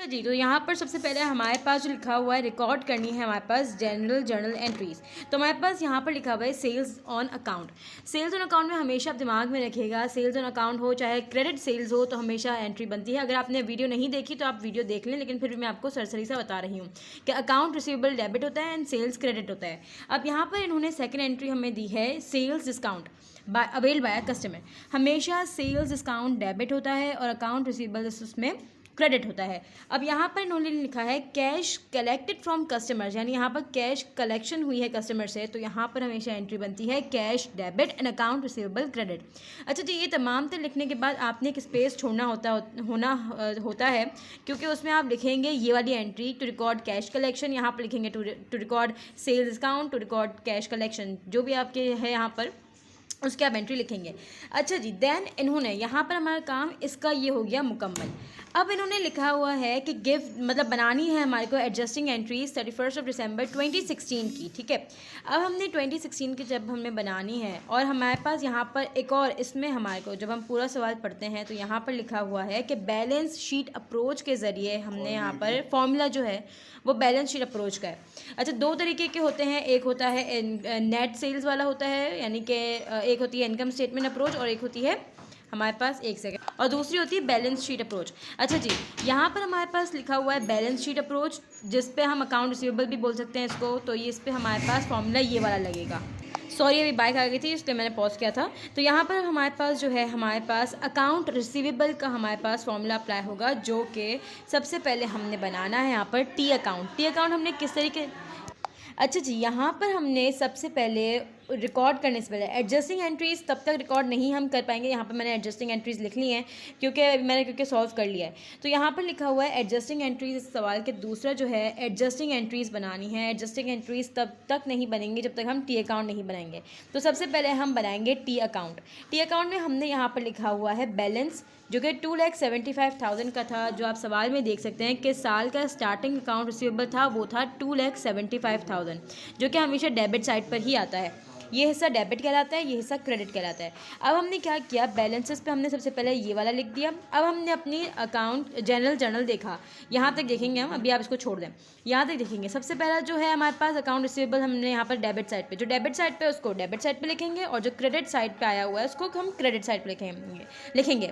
जी, तो यहाँ पर सबसे पहले हमारे पास जो लिखा हुआ है रिकॉर्ड करनी है हमारे पास जनरल जर्नल एंट्रीज। तो हमारे पास यहाँ पर लिखा हुआ है sales on account. Sales on account में हमेशा आप दिमाग में रखिएगा, सेल्स ऑन अकाउंट हो चाहे क्रेडिट सेल्स हो तो हमेशा एंट्री बनती है। अगर आपने वीडियो नहीं देखी तो आप वीडियो देख लें, लेकिन फिर भी मैं आपको सरसरी सा बता रही हूँ कि अकाउंट रिसीवेबल डेबिट होता है एंड सेल्स क्रेडिट होता है। अब यहाँ पर इन्होंने सेकेंड एंट्री हमें दी है sales discount avail by customer. हमेशा सेल्स डिस्काउंट डेबिट होता है और अकाउंट रिसीवेबल उसमें क्रेडिट होता है। अब यहाँ पर इन्होंने लिखा है कैश कलेक्टेड फ्रॉम कस्टमर्स, यानी यहाँ पर कैश कलेक्शन हुई है कस्टमर से, तो यहाँ पर हमेशा एंट्री बनती है cash debit and account receivable credit. अच्छा जी, ये तमाम तो लिखने के बाद आपने एक स्पेस छोड़ना होता है, क्योंकि उसमें आप लिखेंगे ये वाली entry to record cash collection, यहाँ पर लिखेंगे to record sales discount, to record cash collection, जो भी आपके है यहाँ पर उसके आप एंट्री लिखेंगे। अच्छा जी, देन इन्होंने यहाँ पर हमारा काम इसका ये हो गया मुकम्मल। अब इन्होंने लिखा हुआ है कि गिव मतलब बनानी है हमारे को एडजस्टिंग एंट्रीज 31 दिसंबर 2016 की, ठीक है। अब हमने 2016 की जब हमें बनानी है और हमारे पास यहाँ पर एक और इसमें हमारे को जब हम पूरा सवाल पढ़ते हैं तो यहाँ पर लिखा हुआ है कि बैलेंस शीट अप्रोच के ज़रिए हमने यहाँ पर फॉर्मूला जो है वो बैलेंस शीट अप्रोच का है। अच्छा, दो तरीके के होते हैं, एक होता है नेट सेल्स वाला होता है, यानी कि एक होती है इनकम स्टेटमेंट अप्रोच और एक होती है हमारे पास एक सेकंड और दूसरी होती है बैलेंस शीट अप्रोच। अच्छा जी, यहाँ पर हमारे पास लिखा हुआ है बैलेंस शीट अप्रोच, जिस पे हम अकाउंट रिसीवेबल भी बोल सकते हैं इसको। तो ये इस पर हमारे पास फॉर्मूला ये वाला लगेगा। सॉरी, अभी बाइक आ गई थी इसलिए मैंने पॉज किया था। तो यहाँ पर हमारे पास जो है हमारे पास अकाउंट रिसीवेबल का हमारे पास फॉर्मूला अप्लाई होगा, जो कि सबसे पहले हमने बनाना है यहाँ पर टी अकाउंट। टी अकाउंट हमने किस तरीके, अच्छा जी, यहाँ पर हमने सबसे पहले रिकॉर्ड करने से पहले एडजस्टिंग एंट्रीज़ तब तक रिकॉर्ड नहीं हम कर पाएंगे। यहाँ पर मैंने एडजस्टिंग एंट्रीज़ लिख ली हैं क्योंकि सॉल्व कर लिया है। तो यहाँ पर लिखा हुआ है एडजस्टिंग एंट्रीज़, इस सवाल के दूसरा जो है एडजस्टिंग एंट्रीज़ बनानी है। एडजस्टिंग एंट्रीज़ तब तक नहीं बनेंगी जब तक हम टी अकाउंट नहीं बनाएंगे। तो सबसे पहले हम बनाएंगे टी अकाउंट। टी अकाउंट में हमने यहाँ पर लिखा हुआ है बैलेंस, जो कि 2,75,000 का था, जो आप सवाल में देख सकते हैं कि साल का स्टार्टिंग अकाउंट रिसीवेबल था वो था 2,75,000, जो कि हमेशा डेबिट साइड पर ही आता है। ये हिस्सा डेबिट कहलाता है, ये हिस्सा क्रेडिट कहलाता है। अब हमने क्या किया, बैलेंसेस पे हमने सबसे पहले ये वाला लिख दिया। अब हमने अपनी अकाउंट जनरल जर्नल देखा, यहाँ तक देखेंगे हम, अभी आप इसको छोड़ दें, यहाँ तक देखेंगे। सबसे पहला जो है हमारे पास अकाउंट रिसीवेबल हमने यहाँ पर डेबिट साइड पे, जो डेबिट साइड पे उसको डेबिट साइड पे लिखेंगे और जो क्रेडिट साइड पे आया हुआ है उसको हम क्रेडिट साइड पे लिखेंगे।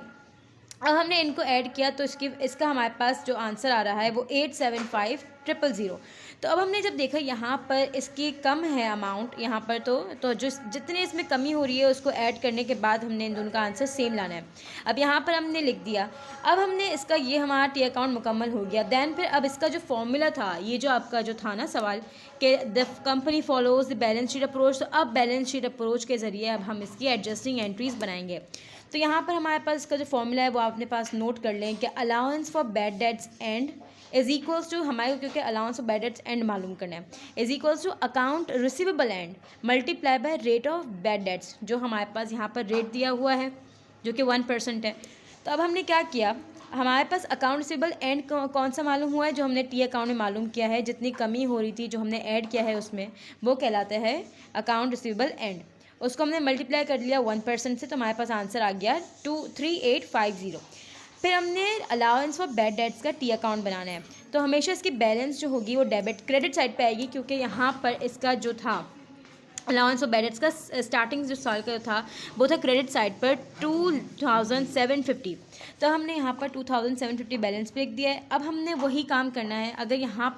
अब हमने इनको ऐड किया तो इसका हमारे पास जो आंसर आ रहा है वो 875,000। तो अब हमने जब देखा यहाँ पर इसकी कम है अमाउंट यहाँ पर, तो जो जितने इसमें कमी हो रही है उसको ऐड करने के बाद हमने इन दोनों का आंसर सेम लाना है। अब यहाँ पर हमने लिख दिया। अब हमने इसका ये हमारा टी अकाउंट मुकम्मल हो गया। दैन फिर अब इसका जो फॉर्मूला था, ये जो आपका जो था ना सवाल कि the company follows the balance sheet approach, तो अब बैलेंस शीट अप्रोच के ज़रिए अब हम इसकी एडजस्टिंग एंट्रीज़ बनाएंगे। तो यहाँ पर हमारे पास इसका जो फॉर्मूला है वो आप अपने पास नोट कर लें कि allowance for bad debts and is equals to, हमारे क्योंकि allowance for bad debts and मालूम करना है, is equals to account receivable and multiply by rate of bad debts, जो हमारे पास यहाँ पर रेट दिया हुआ है जो कि 1% है। तो अब हमने क्या किया, हमारे पास अकाउंट रिसीवेबल एंड कौन सा मालूम हुआ है, जो हमने टी अकाउंट में मालूम किया है, जितनी कमी हो रही थी जो हमने ऐड किया है उसमें वो कहलाता है अकाउंट रिसीवेबल एंड। उसको हमने मल्टीप्लाई कर लिया 1% से, तो हमारे पास आंसर आ गया 23850। फिर हमने अलाउंस फॉर बैड डेट्स का टी अकाउंट बनाना है। तो हमेशा इसकी बैलेंस जो होगी वो क्रेडिट साइड पे आएगी, क्योंकि यहाँ पर इसका जो था अलाउंस ऑफ बैड डेट्स का स्टार्टिंग जो साल का था वो था क्रेडिट साइड पर 2,750। तो हमने यहाँ पर 2,750 बैलेंस पे लिख दिया है। अब हमने वही काम करना है, अगर यहाँ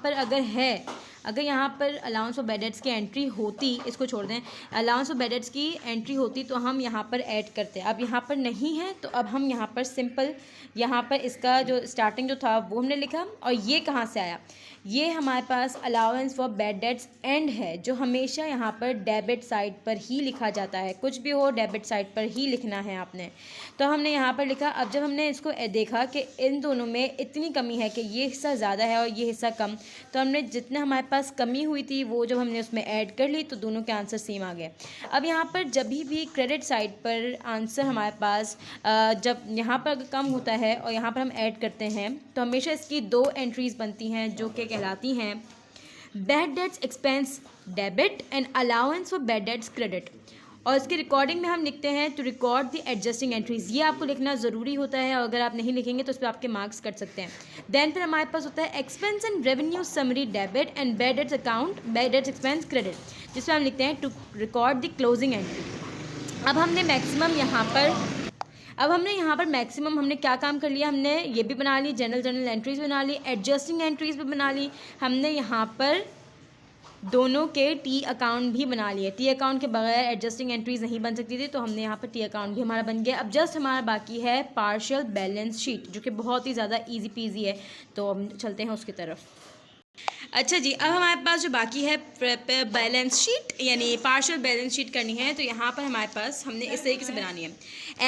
पर अलाउंस ऑफ बैड डेट्स की एंट्री होती, इसको छोड़ दें, अलाउंस ऑफ बैड डेट्स की एंट्री होती तो हम यहाँ पर ऐड करते। अब यहाँ पर नहीं है तो अब हम यहाँ पर सिंपल यहाँ पर इसका जो स्टार्टिंग जो था वो हमने लिखा। और ये कहाँ से आया, ये हमारे पास allowance for bad debts and है, जो हमेशा यहाँ पर डेबिट साइड पर ही लिखा जाता है। कुछ भी हो डेबिट साइड पर ही लिखना है आपने। तो हमने यहाँ पर लिखा। अब जब हमने इसको देखा कि इन दोनों में इतनी कमी है कि ये हिस्सा ज़्यादा है और ये हिस्सा कम, तो हमने जितना हमारे पास कमी हुई थी वो जब हमने उसमें ऐड कर ली तो दोनों के आंसर सेम आ गए। अब यहाँ पर जब भी क्रेडिट साइड पर आंसर हमारे पास जब यहाँ पर कम होता है और यहाँ पर हम ऐड करते हैं तो हमेशा इसकी दो एंट्रीज़ बनती हैं जो कि कहलाती हैं bad debts expense debit and allowance for bad debts credit. और इसकी रिकॉर्डिंग में हम लिखते हैं to record the adjusting entries. ये आपको लिखना ज़रूरी होता है, और अगर आप नहीं लिखेंगे तो उस पर आपके मार्क्स कट सकते हैं। देन फिर हमारे पास होता है expense and revenue summary debit and bad debts account, bad debts expense credit, जिसमें हम लिखते हैं to record the closing entry. अब हमने मैक्सिमम हमने क्या काम कर लिया, हमने ये भी बना ली, जनरल एंट्रीज बना ली, एडजस्टिंग एंट्रीज भी बना ली, हमने यहाँ पर दोनों के टी अकाउंट भी बना लिए। टी अकाउंट के बगैर एडजस्टिंग एंट्रीज नहीं बन सकती थी, तो हमने यहाँ पर टी अकाउंट भी हमारा बन गया। अब जस्ट हमारा बाकी है पार्शियल बैलेंस शीट, जो कि बहुत ही ज़्यादा इजी पीजी है, तो हम चलते हैं उसकी तरफ। अच्छा जी, अब हमारे पास जो बाकी है बैलेंस शीट यानी पार्शियल बैलेंस शीट करनी है, तो यहाँ पर हमारे पास हमने इस तरीके से बनानी है।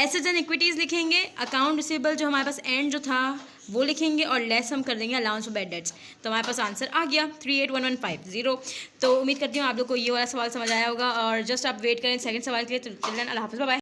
एसेट्स एंड इक्विटीज़ लिखेंगे, अकाउंट रिसीवेबल जो हमारे पास एंड जो था वो लिखेंगे, और लेस हम कर देंगे अलाउंस फॉर बैड डेट्स। तो हमारे पास आंसर आ गया 381150। तो उम्मीद करती हूँ आप लोग को ये वाला सवाल समझ आया होगा, और जस्ट आप वेट करें सेकंड सवाल के लिए। तो चिल्ड्रन, अल्लाह हाफ़िज़, बाय बाय।